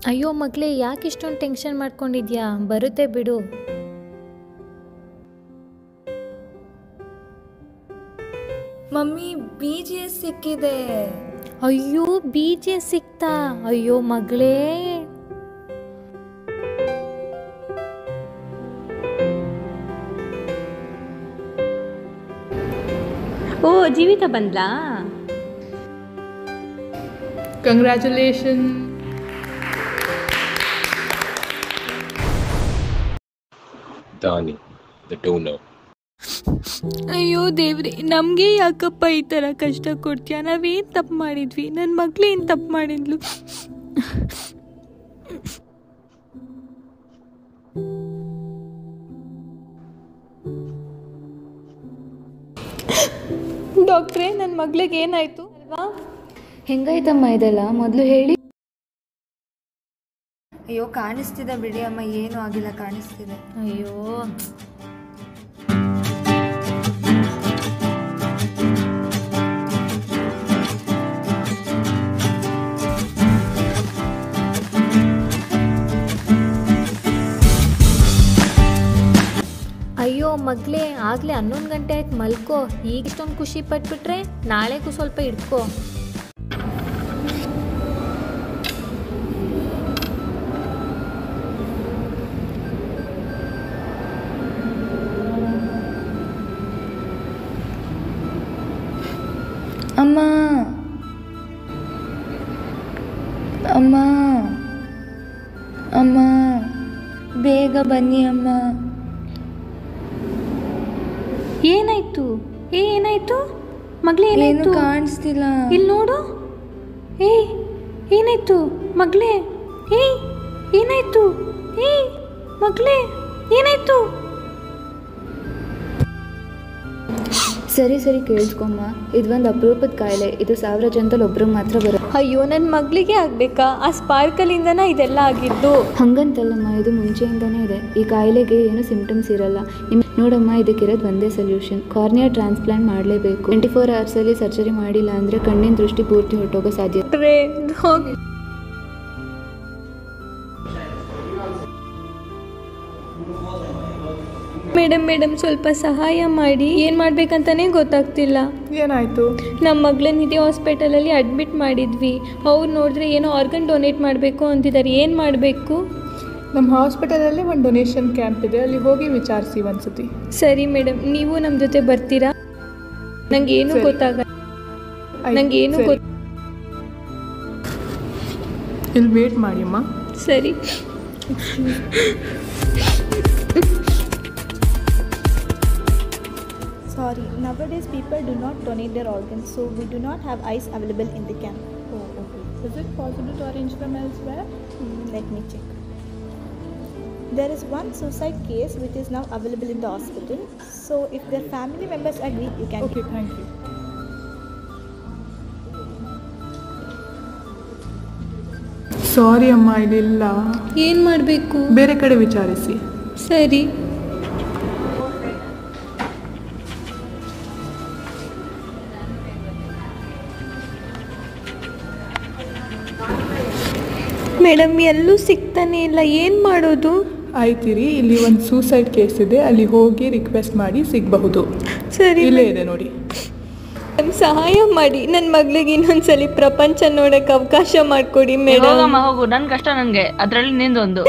ಅಯ್ಯೋ ಮಗಳೇ, ಯಾಕೆ ಇಷ್ಟೊಂದು ಟೆನ್ಷನ್ ಮಾಡ್ಕೊಂಡಿದ್ಯಾ? ಬರುತ್ತೆ ಬಿಡು. ಮಮ್ಮಿ BGS ಸಿಕ್ಕಿದೆ. ಅಯ್ಯೋ BGS ಸಿಕ್ತಾ? ಅಯ್ಯೋ ಮಗಳೇ. ಓ ಜೀವಿತ ಬಂದ್ಲಾ? ಕಂಗ್ರ್ಯಾಚುಲೇಷನ್. ದಾನಿ ದ ಡೋನರ್. ಅಯ್ಯೋ ದೇವ್ರಿ, ನಮಗೆ ಯಾಕಪ್ಪ ಈ ಥರ ಕಷ್ಟ ಕೊಡ್ತೀಯ? ನಾವೇನು ತಪ್ಪು ಮಾಡಿದ್ವಿ? ನನ್ನ ಮಗಳು ಏನು ತಪ್ಪು ಮಾಡಿದ್ಲು? ಡಾಕ್ಟ್ರೇ, ನನ್ನ ಮಗಳಿಗೆ ಏನಾಯಿತು ಅಲ್ವಾ? ಹೆಂಗಾಯ್ತಮ್ಮ ಇದೆಲ್ಲ? ಮೊದಲು ಹೇಳಿ. ಅಯ್ಯೋ ಕಾಣಿಸ್ತಿದೆ ಬಿಡಿ ಅಮ್ಮ, ಏನೂ ಆಗಿಲ್ಲ, ಕಾಣಿಸ್ತಿದೆ. ಅಯ್ಯೋ ಅಯ್ಯೋ ಮಗಳೇ, ಆಗಲೇ 11 ಗಂಟೆ ಆಯ್ತು, ಮಲ್ಕೋ. ಈಗ ಇಷ್ಟೊಂದು ಖುಷಿ ಪಟ್ಬಿಟ್ರೆ ನಾಳೆಗೂ ಸ್ವಲ್ಪ ಇಟ್ಕೋ. ಅಮ್ಮ ಅಮ್ಮ ಅಮ್ಮ, ಬೇಗ ಬನ್ನಿ ಅಮ್ಮ. ಏನಾಯ್ತು? ಏನಾಯ್ತು ಮಗಳೇ? ಏನು ಏನಾಯ್ತು? ಕಾಣಿಸ್ತಿಲ್ಲ. ಇಲ್ಲಿ ನೋಡು. ಏನಾಯ್ತು ಮಗಳೇ? ಏನಾಯ್ತು? ಮಗಳೇ ಏನಾಯ್ತು? ಸರಿ ಸರಿ ಕೇಳಿಸ್ಕೊಮ್ಮ, ಇದೊಂದು ಅಪರೂಪದ ಕಾಯಿಲೆ. ಇದು 1000 ಜನದಲ್ಲಿ ಒಬ್ರಿಗೆ ಮಾತ್ರ ಬರುತ್ತೆ. ಅಯ್ಯೋ, ನನ್ನ ಮಗಳಿಗೆ ಆಗಬೇಕಾ? ಆ ಸ್ಪಾರ್ಕಲಿಂದನ ಇದೆಲ್ಲ ಆಗಿದ್ದು. ಹಂಗಂತಲ್ಲಮ್ಮ, ಇದು ಮುಂಚೆಯಿಂದನೇ ಇದೆ. ಈ ಕಾಯಿಲೆಗೆ ಏನು ಸಿಂಪ್ಟಮ್ಸ್ ಇರಲ್ಲ. ನೋಡಮ್ಮ, ಇದಕ್ಕಿರೋದು ಒಂದೇ ಸೊಲ್ಯೂಷನ್. ಕಾರ್ನಿಯಾ ಟ್ರಾನ್ಸ್ಪ್ಲಾಂಟ್ ಮಾಡಲೇಬೇಕು. 24 ಅವರ್ಸಲ್ಲಿ ಸರ್ಜರಿ ಮಾಡಿಲ್ಲ ಅಂದರೆ ಕಣ್ಣಿನ ದೃಷ್ಟಿ ಪೂರ್ತಿ ಹೊರಟೋಗೋ ಸಾಧ್ಯತೆ. ಮೇಡಮ್ ಸ್ವಲ್ಪ ಸಹಾಯ ಮಾಡಿ. ಏನು ಮಾಡ್ಬೇಕಂತಾನೆ ಗೊತ್ತಾಗ್ತಿಲ್ಲ. ಏನಾಯ್ತು? ನಮ್ಮ ಮಗಳನ್ನ ಇದೇ ಹಾಸ್ಪಿಟಲಲ್ಲಿ ಅಡ್ಮಿಟ್ ಮಾಡಿದ್ವಿ. ಅವ್ರು ನೋಡಿದ್ರೆ ಏನೋ ಆರ್ಗನ್ ಡೊನೇಟ್ ಮಾಡಬೇಕು ಅಂತಿದ್ದಾರೆ. ಏನು ಮಾಡಬೇಕು? ನಮ್ಮ ಹಾಸ್ಪಿಟಲಲ್ಲಿ ಒಂದು ಡೊನೇಷನ್ ಕ್ಯಾಂಪ್ ಇದೆ, ಅಲ್ಲಿ ಹೋಗಿ ವಿಚಾರಿಸಿ ಒಂದ್ಸತಿ. ಸರಿ ಮೇಡಮ್, ನೀವು ನಮ್ಮ ಜೊತೆ ಬರ್ತೀರಾ? ನಂಗೇನು ಸರಿ. ಗೊತ್ತಾಗಲ್ಲ. ನಂಗೇನು ಸರಿ. ಇಲ್ಲಿ ವೇಟ್ ಮಾಡಿ ಅಮ್ಮ. ಸರಿ. Sorry, nowadays people do not donate their organs, so we do not have eyes available in the camp. Oh, okay. Is it possible to arrange them elsewhere? Let me check. There is one suicide case which is now available in the hospital. So if their family members agree, you can. Okay, thank you. ಸಾರಿ ಅಮ್ಮ, ಇಲ್ಲಿಲ್ಲ. ಏನು ಮಾಡಬೇಕು? ಬೇರೆ ಕಡೆ ವಿಚಾರಿಸಿ. ಸರಿ. Madam, ಎಲ್ಲೂ ಸಿಗ್ತಾನೆ ಇಲ್ಲ. ಏನು ಮಾಡೋದು? ಆಯ್ತಿರಿ, ಇಲ್ಲಿ ಒಂದು ಸೂಸೈಡ್ ಕೇಸ್ ಇದೆ, ಅಲ್ಲಿ ಹೋಗಿ ರಿಕ್ವೆಸ್ಟ್ ಮಾಡಿ ಸಿಗಬಹುದು. ಸರಿ, ಇಲ್ಲೇ ಇದೆ ನೋಡಿ. ಸಹಾಯ ಮಾಡಿ. ನನ್ನ ಮಗಳಿಗೆ ಇನ್ನೊಂದ್ಸಲಿ ಪ್ರಪಂಚ ನೋಡಕ್ಕೆ ಅವಕಾಶ ಮಾಡಿಕೊಡಿ ಮೇಡಮ್. ಹೋಗು, ನನ್ನ ಕಷ್ಟ ನನಗೆ, ಅದರಲ್ಲಿ ನಿಂದೊಂದು.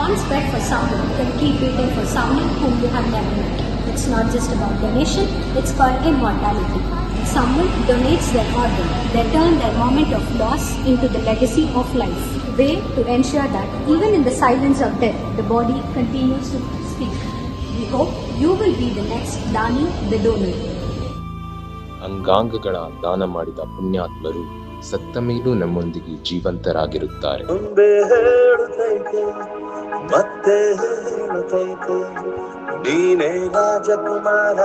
Once bred for someone can keep beating for someone whom you have never met. It's not just about donation, it's called immortality. Someone donates their organ, they turn their moment of loss into the legacy of life. Way to ensure that even in the silence of death, the body continues to speak. We hope you will be the next Dani the donor. ಅಂಗಾಂಗಗಳ ದಾನ ಮಾಡಿದ ಪುಣ್ಯಾತ್ಮರು ಸತ್ತ ಮೇಲೂ ನಮ್ಮೊಂದಿಗೆ ಜೀವಂತರಾಗಿರುತ್ತಾರೆ. ಮತ್ತೆ ಹೇಳುತ್ತೈತೆ ನೀನೇ ರಾಜಕುಮಾರ.